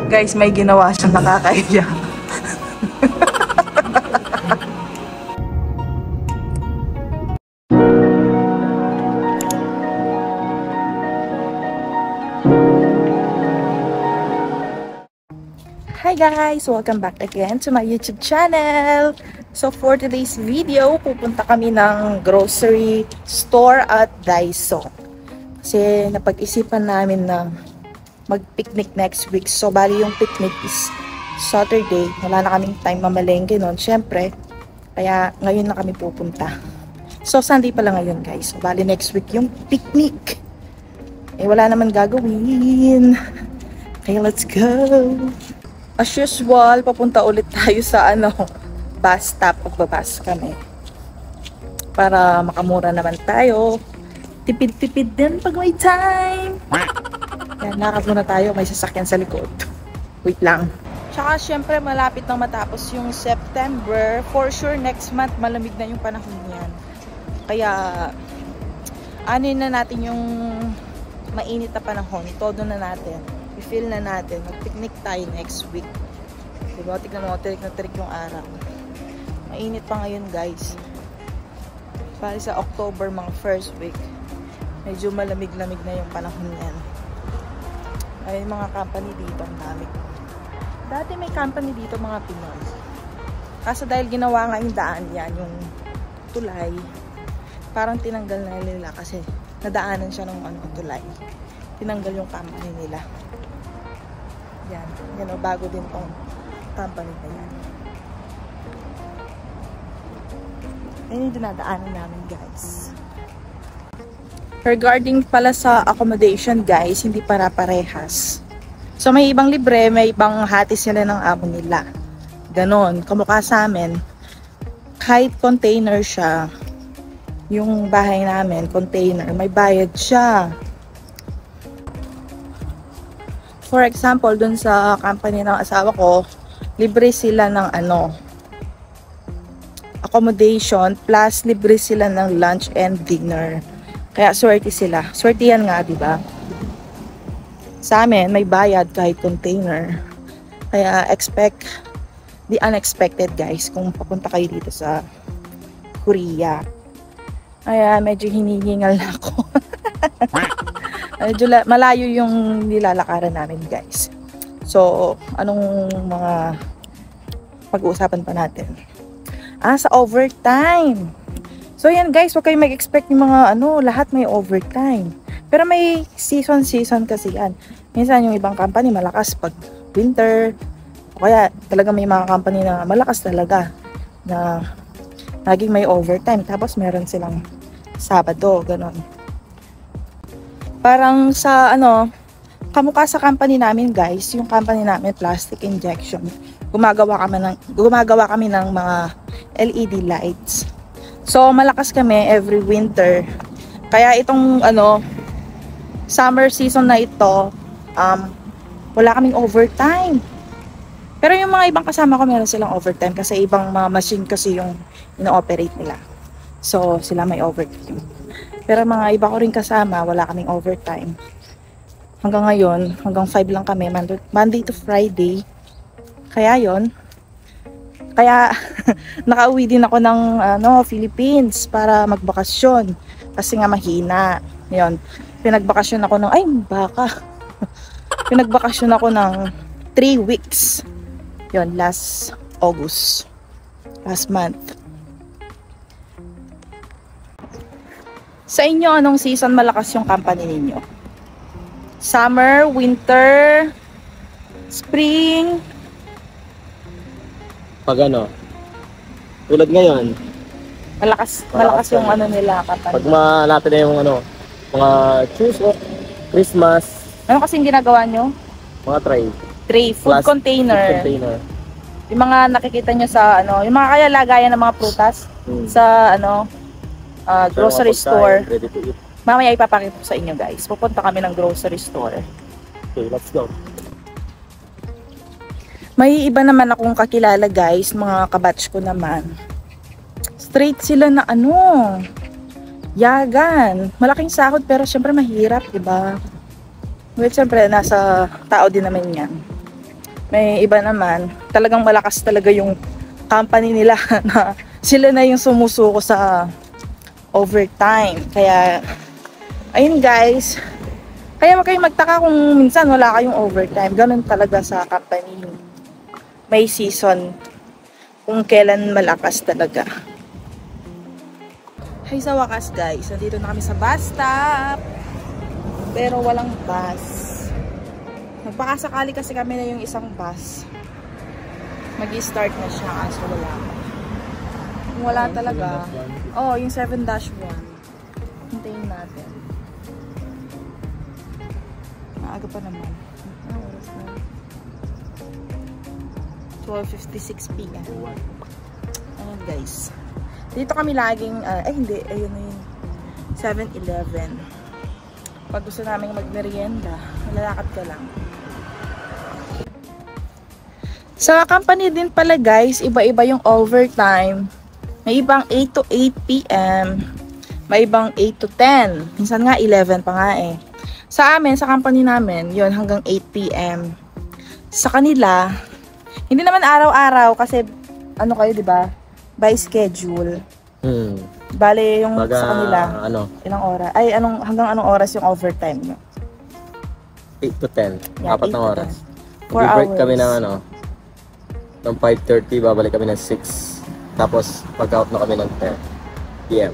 Guys, may ginawa siyang nakakahiya. Hi guys! Welcome back again to my YouTube channel! So for today's video, pupunta kami ng grocery store at Daiso. Kasi napag-isipan namin na mag-picnic next week. So bali yung picnic is Saturday. Wala na kaming time mamalengke nun, syempre. Kaya ngayon na kami pupunta. So Sunday pala ngayon guys. So bali next week yung picnic. Eh wala naman gagawin. Okay, let's go! As usual, papunta ulit tayo sa bus stop. Pagbabas kami. Para makamura naman tayo. Tipid-tipid din pag may time. Yan, lakad muna tayo. May sasakyan sa likod. Wait lang. Tsaka syempre malapit nang matapos yung September. For sure next month malamig na yung panahon yan. Kaya anin na natin yung mainit na panahon. Todo na natin. I-feel na natin. Mag-picnic tayo next week. Diba? Tignan mo, tirik na tirik yung araw. Mainit pa ngayon guys. Pari sa October, mga first week. Medyo malamig-lamig na yung panahon yan. Ay, mga company dito, ang dami. Dati may company dito, mga Pinoy. Kaso dahil ginawa nga yung daan yan, yung tulay, parang tinanggal na nila kasi nadaanan siya ng tulay. Tinanggal yung company nila. Yan o, bago din tong company na yan. Yan yung dinadaanan namin guys. Regarding pala sa accommodation guys, hindi para-parehas. So may ibang libre, may ibang hati sila ng amo nila. Ganon, kamukha sa amin. Kahit container siya, yung bahay namin, container, may bayad siya. For example, dun sa company ng asawa ko, libre sila ng accommodation plus libre sila ng lunch and dinner. Kaya swerte sila. Swerte yan nga, di ba? Sa amin, may bayad kahit container. Kaya expect the unexpected guys kung papunta kayo dito sa Korea. Kaya medyo hinihingal na ako. Medyo malayo yung nilalakaran namin guys. So, anong mga pag-uusapan pa natin? Sa overtime. So, yan guys, huwag kayong mag-expect yung mga lahat may overtime. Pero may season kasi yan. Minsan yung ibang company malakas pag winter. O kaya talaga may mga company na malakas talaga na laging may overtime. Tapos meron silang Sabado, ganon. Parang sa kamukha sa company namin guys, yung company namin plastic injection. Gumagawa kami ng mga LED lights. So malakas kami every winter. Kaya itong summer season na ito, wala kaming overtime. Pero yung mga ibang kasama ko meron silang overtime kasi ibang mga machine kasi yung ino-operate nila. So sila may overtime. Pero mga iba ko rin kasama, wala kaming overtime. Hanggang ngayon, hanggang 5 lang kami, Monday to Friday. Kaya yon. Kaya nakauwi din ako ng Philippines para magbakasyon. Kasi nga mahina. Yon. Pinagbakasyon ako ng, Pinagbakasyon ako ng 3 weeks. Yon, last August. Last month. Sa inyo, anong season malakas yung company ninyo? Summer, winter, spring? Pag tulad ngayon. Malakas yung nila, company. Pag malapit na yung mga Chuseok, Christmas. Ano kasing ginagawa nyo? Mga Tray, food container. Yung mga nakikita nyo sa yung mga kaya lagayan ng mga prutas sa grocery store. Ready to eat. Mamaya ipapakita ko sa inyo guys. Pupunta kami ng grocery store. Okay, let's go. May iba naman akong kakilala guys, mga kabatch ko naman. Straight sila na yagan. Malaking sahod pero syempre mahirap, diba? Well, syempre nasa tao din naman yan. May iba naman, talagang malakas talaga yung company nila na sila na yung sumusuko sa overtime. Kaya, ayun guys, kaya kayo magtaka kung minsan wala kayong overtime. Ganun talaga sa company. May season kung kailan malakas talaga. Hay sa wakas guys, nandito na kami sa bus stop. Pero walang bus. Nagpakasakali kasi kami na yung isang bus. Mag-i-start na siya kaso wala pa. Kung wala talaga, yung 7-1. Hintayin natin. Maaga pa naman. Oras na. 12:56 PM. Ayan guys. Dito kami laging, hindi, ayun na yun. 7-Eleven. Pag gusto namin magmerienda, lalakad ka lang. Sa company din pala guys, iba-iba yung overtime. May ibang 8 to 8 PM. May ibang 8 to 10. Minsan nga 11 pa nga eh. Sa amin, sa company namin, yun hanggang 8 PM. Sa kanila, hindi naman araw-araw kasi ano kayo, 'di ba? By schedule. Bale yung Baga, sa kanila, ilang oras? Ay, hanggang anong oras yung overtime nyo? 8 to 10. Yeah, 4 na oras. 4 Mag-break hours. kami ng ng 5:30, babalik kami ng 6. Tapos pag-out na kami ng 10 PM.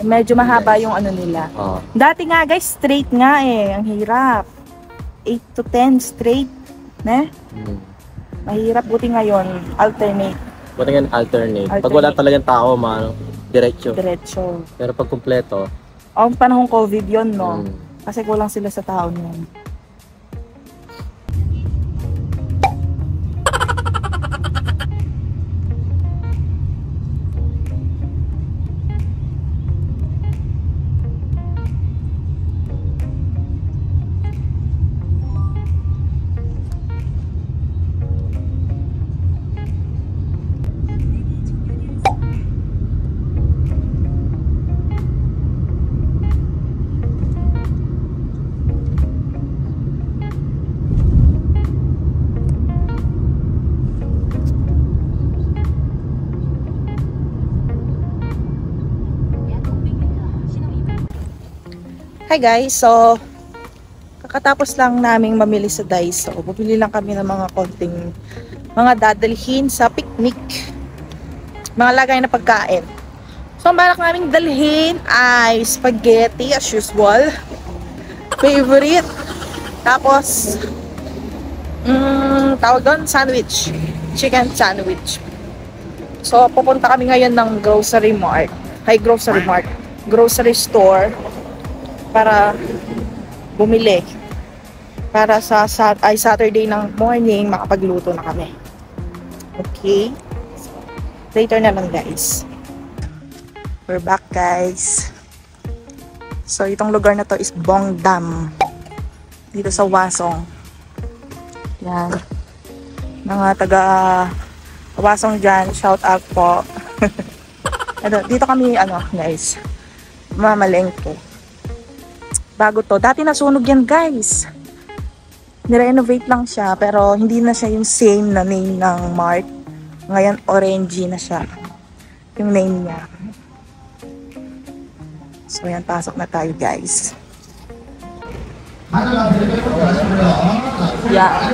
Medyo mahaba yung ano nila. Dati nga guys, straight nga eh. Ang hirap. 8 to 10 straight. Ne? Mahirap. Buti ngayon, alternate. Buti nga alternate. Pag wala talagang tao, diretso. Diretso. Pero pag kumpleto, Ang panahong COVID yon no? Kasi kulang sila sa tao niyan. Hi guys, so kakatapos lang naming mamili sa Daiso. Bumili lang kami ng mga konting mga dadalhin sa picnic. Mga lagay na pagkain. So ang balak naming dalhin ay spaghetti as usual. Favorite. Tapos tawag doon, sandwich. Chicken sandwich. So pupunta kami ngayon ng grocery mart. Grocery store. Para bumili. Para sa Saturday ng morning, makapagluto na kami. Okay? So, later na lang guys. We're back guys. So, itong lugar na to is Bongdam. Dito sa Hwasong. Yan. Mga taga Hwasong dyan, shout out po. Dito kami, guys. Mamalengke. Bago to. Dati nasunog yan guys. Nirenovate lang siya pero hindi na siya yung same na name ng mart. Ngayon orangey na siya. Yung name niya. So yan, pasok na tayo guys. Yeah.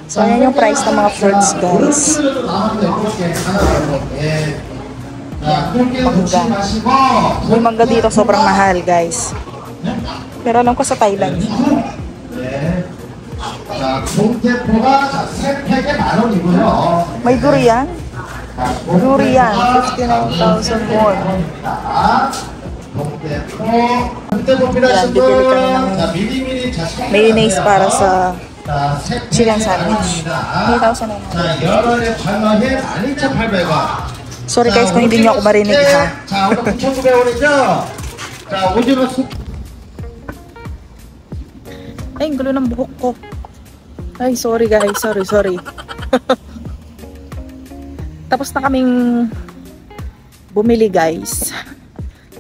So yan yung price ng mga fruits guys. Mangga. Yung mangga dito sobrang mahal guys. Pero alam ko sa Thailand. May durian. Durian, 59,000 won. Yan, bibili kami ng mayonnaise para sa chicken sandwich. 3,000 na. Sorry guys kung hindi nyo ako marinig ha. Ay, ang gulo ng buhok ko. Ay, sorry guys. Sorry. Tapos na kaming bumili guys.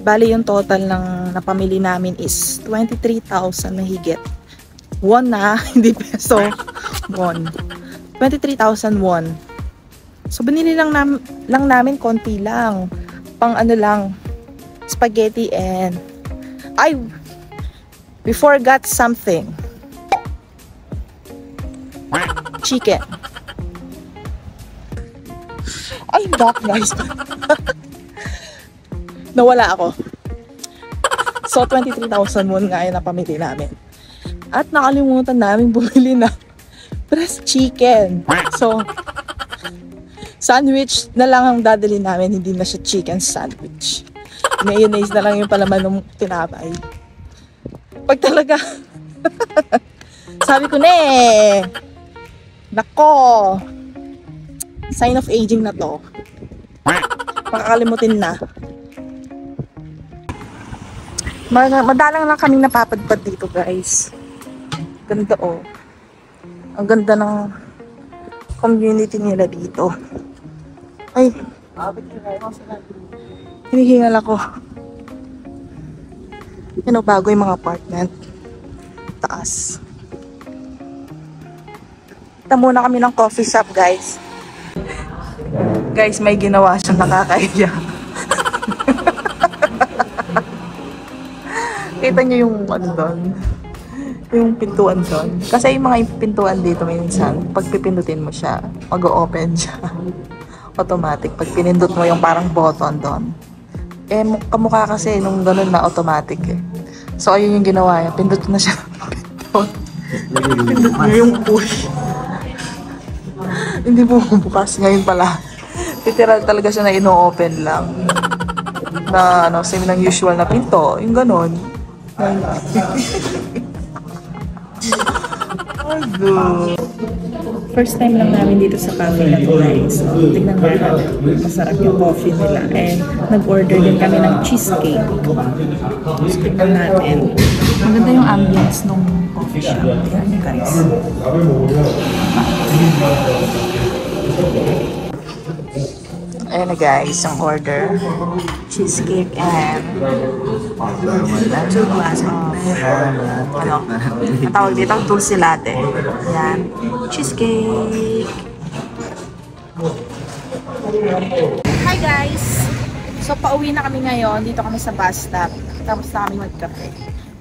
Bali yung total ng napamili namin is 23,000 na higit. Won na, hindi peso. Won. 23,000 won. So, binili lang namin konti lang. Pang ano lang, spaghetti and... we forgot something. Chicken. Ay, duck guys. Nawala ako. So, 23,000 won nga yung napamili namin. At nakalimutan namin bumili na pressed chicken. So, sandwich na lang ang dadali namin, hindi na siya chicken sandwich. Mayonnaise na lang yung palaman ng tinapay. Pag talaga, sabi ko na nako, sign of aging na to. Makakalimutin na. Madalang lang kaming napapadpad dito guys. Ganda oh. Ang ganda ng community nila dito. Ay, hinihingal ako. Yan o, bago yung mga apartment. Taas. Kita muna kami ng coffee shop guys. Guys, may ginawa siyang nakakahiya. Kita niyo yung ano doon? Yung pintuan doon. Kasi yung mga pintuan dito minsan, pag pipindutin mo siya, mag-o-open siya. Automatic. Pag pinindot mo yung parang button doon. Eh, kamukha kasi nung ganun na automatic eh. So, ayun yung ginawa niya. Pindot na siya. Pindot mo yung push. Hindi po bukas. Ngayon pala. Literal talaga siya na ino-open lang. Na, ano, same ng usual na pinto. Yung ganun. First time lang namin dito sa cafe na to guys. So, tignan natin. Masarap yung coffee nila. And nag-order din kami ng cheesecake. So, tignan natin. Maganda yung ambience ng coffee shop. Tignan nyo guys. Ayan na guys, ang order. Cheesecake and 2 glass of ano, ang tawag dito, dulce latte. Ayan, cheesecake. Hi guys! So pauwi na kami ngayon. Dito kami sa bus stop. Tapos na kami magkape.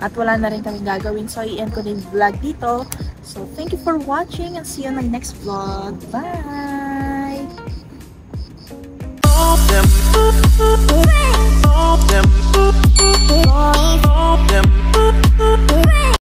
At wala na rin kami gagawin. So i-end ko na yung vlog dito. So thank you for watching and see you on my next vlog. Bye! Them